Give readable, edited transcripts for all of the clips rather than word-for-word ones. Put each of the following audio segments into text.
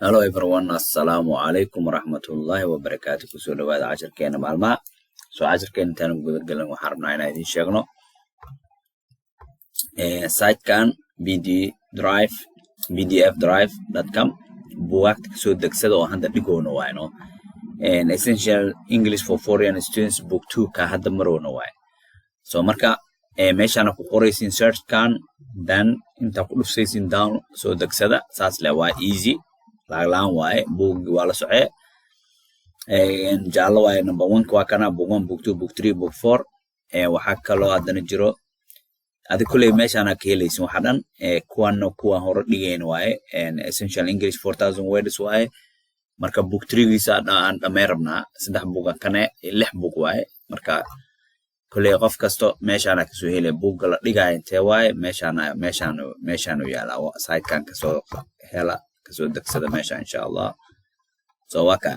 Hello everyone, assalamu alaikum warahmatullahi wabarakatuh. Kusoo dhawaada casharkeena maalmaha. Casharkeena intaan guda galan waxaan rabnaa inaan idin sheegno sitekan pdf-drive.com buugaagta kasoo degsada oo hadda dhigoono waayno essential English for foreign students book 2 ka hadda maroono waay. Marka meeshaan ku qoraysiin search kan dan inta ku dhufaysiin down soo degsada saas le waa easy laglaan waaye book waa la socee jaalo waaye number 1 waa kana book 1 book 2 book 3 book 4 waxa kaloo hadana jiro adi kulay meeshaan ka helaysin waxa dhan kuwa hore dhigeen waaye essential English 4000 words waaye marka book 3 giisa aan dhameerabnaa 3 book kana 6 book waaye marka kulay qof kasto meeshaan ka soo helay book la dhigay intee waaye meeshaan yaala site kan ka soo hela kasoo degsada meesha insha Allah waka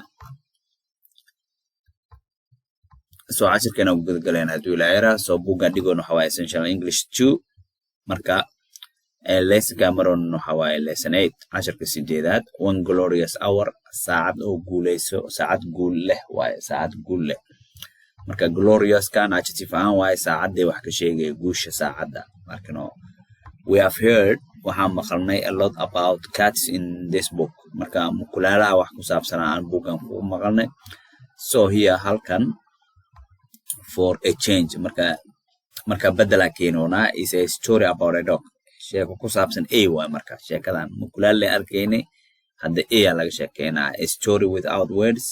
casharkeena ugu gudagaleen haduu ilaahay buuga dhigoon waxa waaye essential English 2 marka lesson cameron waxa waaye lesson 8 casharka 8aad one glorious hour saacad oo guuleyso saacad guul leh waaye saacad guul leh marka glorious kan adjective aan waaye saacadii wax ka sheegay guusha saacada markano we have heard waxaan maqalnay a lot about cats in this book marka mukulaalaha wax ku saabsanaa buugan ku maqalnay so here halkan for a change marka badala keenona is a story about a dog sheeko ku saabsan waa marka sheekadan mukulaale arkaynay hadda laga sheekeynaa a story without words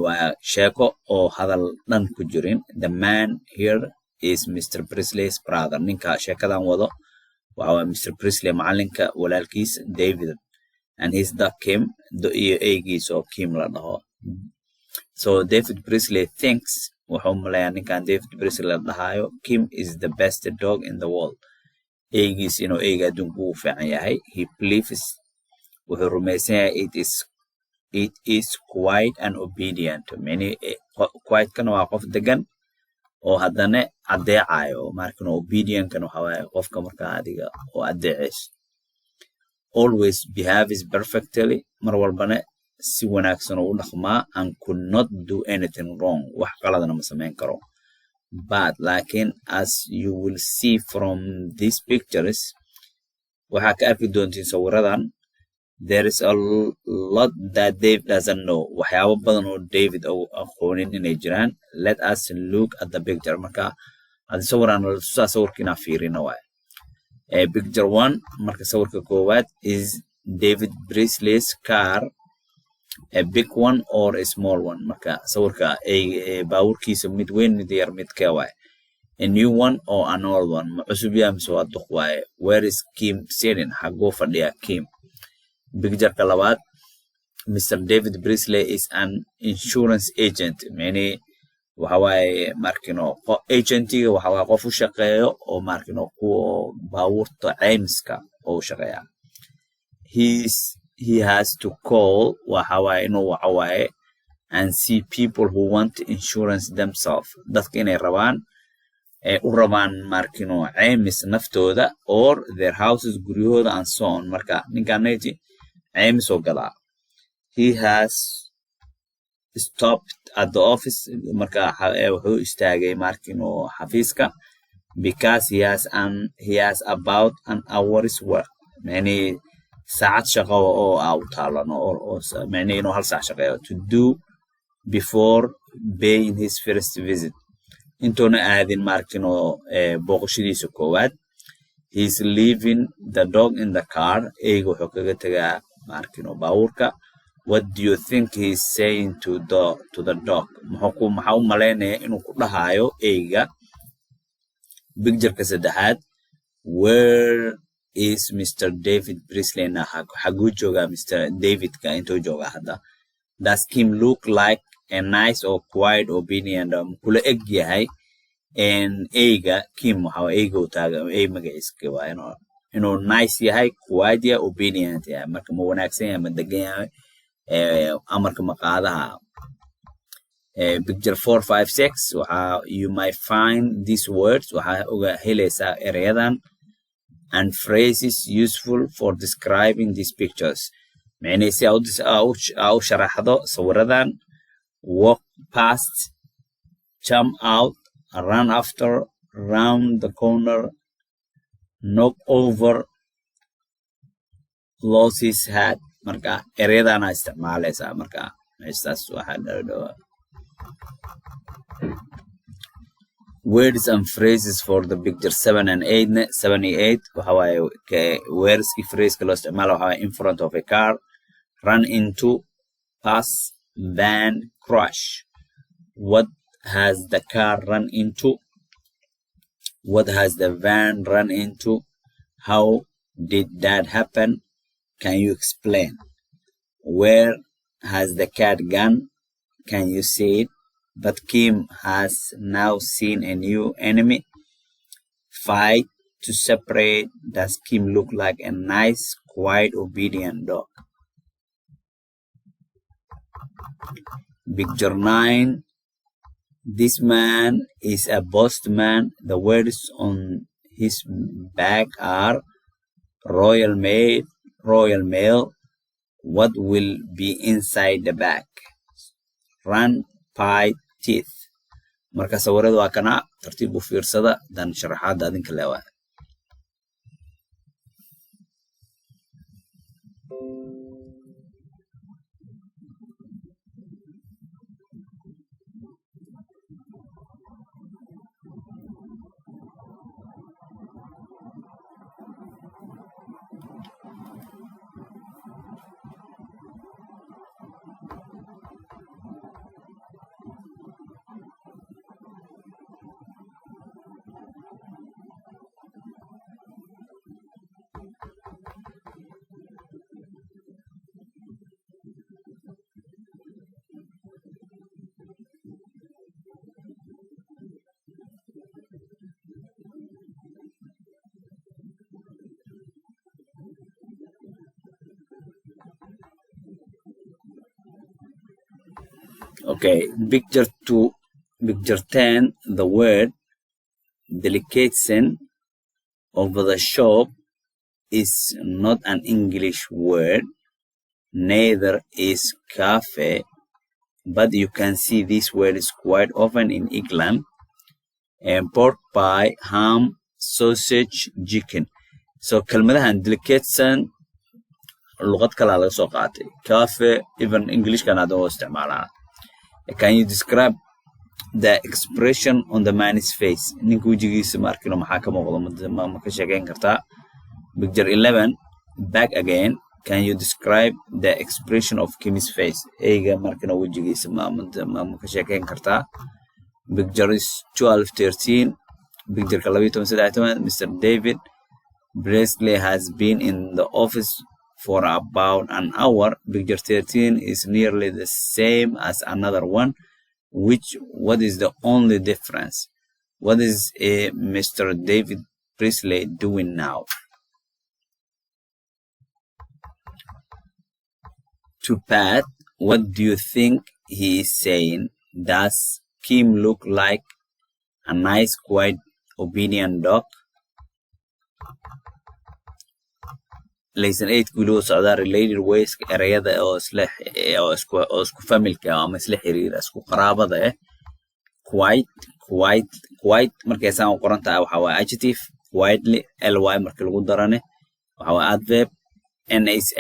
waa sheeko oo hadal dhan ku jirin the man here is Mr. Presley's brother ninka sheekadan wado waa Mr. Presley macalinka walaalkiis David and his dog Kim iyo eegiis oo Kim la dhaho so David Presley thinks wuxuu maleeyaa ninkan David Presley la dhahayo Kim is the best dog in the world eegiis inuu eega adduunka ugu fiican yahay he believes wuxuu rumaysan yahay it is quiet and obedient many quiet kana waa qof degan oo hadana adeecayo markano obedient kan waxa waaye qofka marka adiga oo adeecis always behaves perfectly mar walbana si wanaagsan oo u dhaqmaa and could not do anything wrong wax qaladna ma sameyn karo but laakiin as you will see from these pictures waxa ka arki doontiin sawiradan there is a lot that Dave doesn't know waxyaabo badan oo David aqoonin inay jiraan let us look at the picture marka ad sawiran sawirkina fiirina waay picture 1 marka sawirka koowaad is David Presley's car a big one or a small one marka sawirka baawurkiisa mid weyn mid yar mid ka waay a new one or an old one cusub yaa mise waa duq waay where is Kim sitting xagoo fadhiya Kim picture ka labaad Mr. David Presley is an insurance agent many waxa waaye markino agentiga waxa waa qof u shaqeeyo oo markino ku baawurta caymiska oo shaqeeya he has to call waxa waaye inuu waxa waaye and see people who want insurance themselves dadka inay rabaan u rabaan markino caymis naftooda or their houses guryahooda and so on marka ninkaanayti caymis oo gala he has stopped at the office marka wuxuu istaagay markino xafiiska because he has about an hour's work many saacad shaqo oo u taalano oo many inuu hal saac shaqeeyo to do before paying his first visit intoona aadin markino booqashadiisa koowaad he's leaving the dog in the car eego wuxuu kaga tagaa markino baawurka what do you think he's saying to the dog maxaa u maleynaya inuu ku dhahayo eega picture-ka saddexaad where is Mr. David Presley na xaguu joogaa Mr. David-ka intuu joogaa hadda does Kim look like a nice or quiet obedient kula eg yahay eega Kim waxa eega u taagan magaciiska waa inuu nice yahay quiet ya obedient yahay marka ma wanaagsan yahay ma degan yahay amarka maqaadaha picture 4 5 6 waxa you might find these words waxa uga helaysaa erayadan and phrases useful for describing these pictures معني سي أو شرحضو صوردان walk past, jump out, run after, round the corner, knock over, lose his hat. marka ereyadana isticmaalaysaa marka meeshaas waxa dhaw words and phrases for the picture 7 and 8 7 and 8 waxa waaye words ki phrase ka loo isticmaalo waxa in front of a car, run into, pass, van, crash. What has the car run into? What has the van run into? How did that happen? Can you explain? Where has the cat gone? Can you see it? But Kim has now seen a new enemy. Fight to separate. Does Kim look like a nice, quiet, obedient dog? Picture 9. This man is a bossed man. The words on his back are Royal Maid, Royal Mail. What will be inside the bag? Run, pie, teeth. marka sawiradu waa kana tartiib u fiirsada dan sharaxaada adinka leeyahay. Okay, picture 2, picture 10, the word delicatessen over the shop is not an English word, neither is cafe, but you can see this word is quite often in England. And pork pie, ham, sausage, chicken. So kelmadahan delicatessen luqad kala laga soo qaatay. Cafe, even English kana doo isticmaalaa. Can you describe the expression on the man's face? Ninku wajigiisa markino maxaa ka muuqdo ma ka sheegayn kartaa? Picture 11, back again. Can you describe the expression of Kim's face? Eyga markino wajigiisa ma ka sheegayn kartaa? Picture is 12, 13. Picture 12, Mr. David Bresley has been in the office for about an hour. Picture 13 is nearly the same as another one. What is the only difference? What is Mr. David Presley doing now? To Pat, what do you think he is saying? Does Kim look like a nice, quiet, obedient dog? Lesson 8 gulo socda related ways erayada oo isku familka ama isla xiriira isku qaraabada quite markay saan qoran tahay waxa waa adjective, quietly ly marka lagu darane waxa waa adverb, nas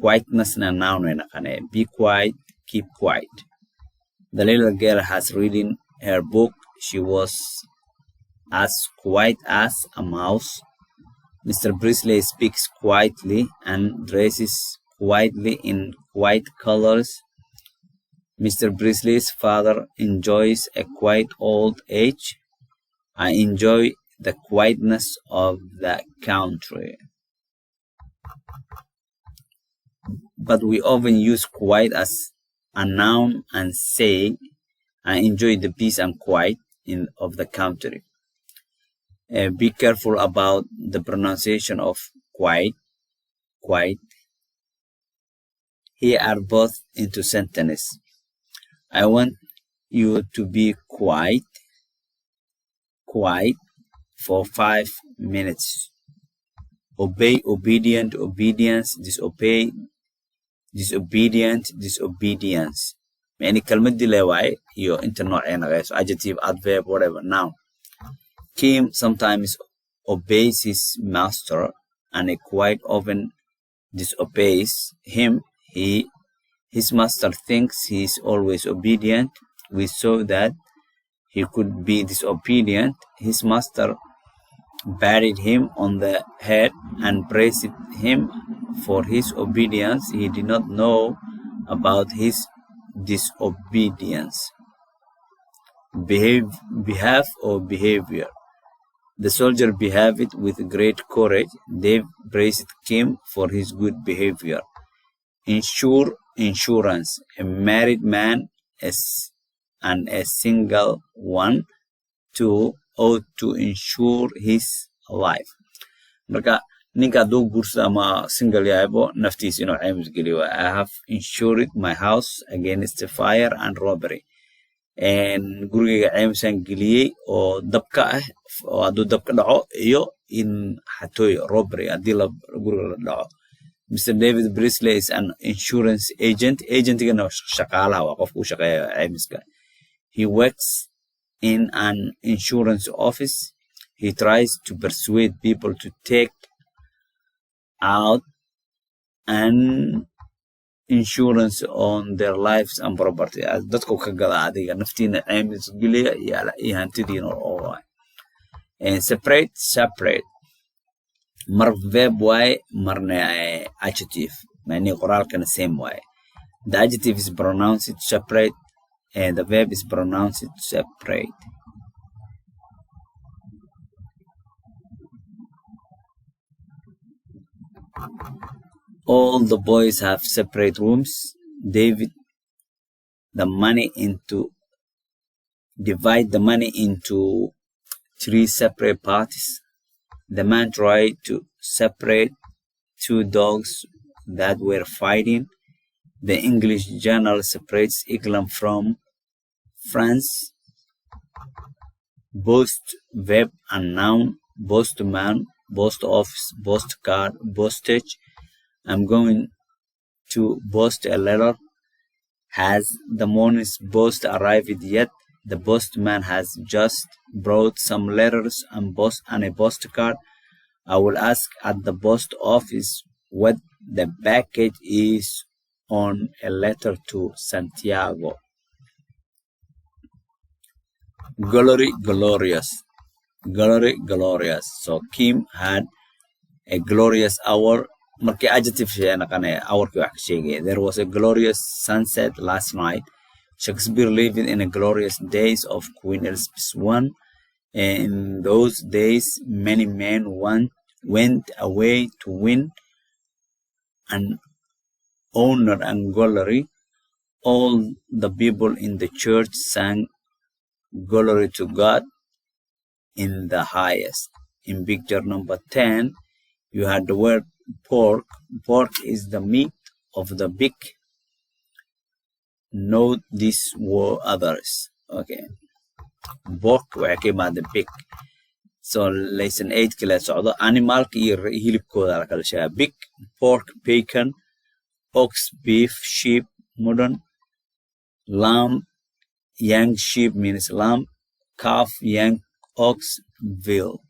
quietness na noun ay naqane. Be quiet, keep quiet. The little girl has reading her book. She was as quiet as a mouse. Mr. Presley speaks quietly and dresses quietly in quiet colors. Mr. Presley's father enjoys a quiet old age. I enjoy the quietness of the country. But we often use quiet as a noun and say, I enjoy the peace and quiet of the country. Be careful about the pronunciation of quiet. Here are both into sentences. I want you to be quiet for 5 minutes. Obey, obedient, obedience, disobey, disobedient, disobedience. يعني كلمة دي لواي يو انت نوعين غير adjective, adverb, whatever. Now Kim sometimes obeys his master and quite often disobeys him. His master thinks he is always obedient. We saw that he could be disobedient. His master batted him on the head and praised him for his obedience. He did not know about his disobedience. Behave or behavior. The soldier behaved with great courage. They praised Kim for his good behavior. Insurance. A married man and a single one ought to insure his life. Marka ninka hadduu guursado ama single yahaybo naftiisa inuu caymis geliyo. I have insured my house against fire and robbery. gurigayga caymisaan geliyey oo dabka ah oo hadduu dabka dhaco iyo in xatooy robbery haddii guriga la dhaco. Mr. David Brisley is an insurance agent. Agentigana shaqaalaha waa qofka u shaqeeya caymiska. He works in an insurance office. He tries to persuade people to take out an insurance on their lives and property. Dadku ka gada adiga naftiina caymis geliya iyo hantidiina oo separate. Mar verb way marna adjective. Many qoraalkana same way. The adjective is pronounced separate and the verb is pronounced separate. All the boys have separate rooms. Divide the money into 3 separate parties. The man tried to separate 2 dogs that were fighting. The English journal separates England from France. Boast, verb and noun. Boast man, boast office, boast car, boastage. I'm going to boast a letter. Has the morning's post arrived yet? The postman has just brought some letters and a postcard. I will ask at the post office what the package is on a letter to Santiago. Glory, glorious. Glory, glorious. So Kim had a glorious hour. Markii adjective hourkii wax ka sheegay. There was a glorious sunset last night. Shakespeare lived in the glorious days of Queen Elizabeth I. In those days, many men went away to win an honor and glory. All the people in the church sang glory to God in the highest. In picture number 10, you had the word pork. Pork is the meat of the pig. Note these were others. Okay. Pork waxay ka the pig. So lesson 8 kala socdo animalka iyo hilibkooda la kala sheegay. Pig, pork, bacon, ox, beef, sheep, mutton, lamb, young sheep means lamb, calf, young ox, veal.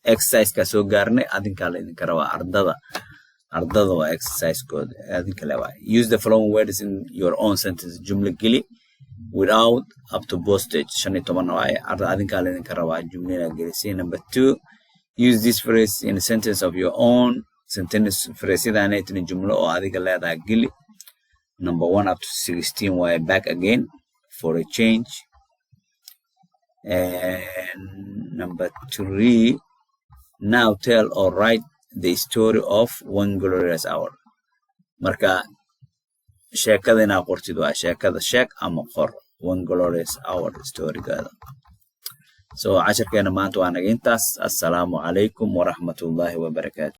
Exercise ka soo gaarnay adinka la idinka rabaa ardada waa exercise code adinka leeyahay. Use the following words in your own sentence. Jumla geli without up to postage 15 waaye adinka la idinka rabaa jumlada gelisi. Number 2, use this phrase in a sentence of your own. Sentence phrase idaanay tin jumlo oo adiga leedahay geli. Number 1 up to 16 waaye back again for a change. And number 3, now tell or write the story of one glorious hour. Marka sheekada ina qortid waa sheekada sheek ama qor one glorious hour story gaada. So casharkeena maanta waa naga intaas. Assalaamu calaykum waraxmatullaahi wabarakaatu.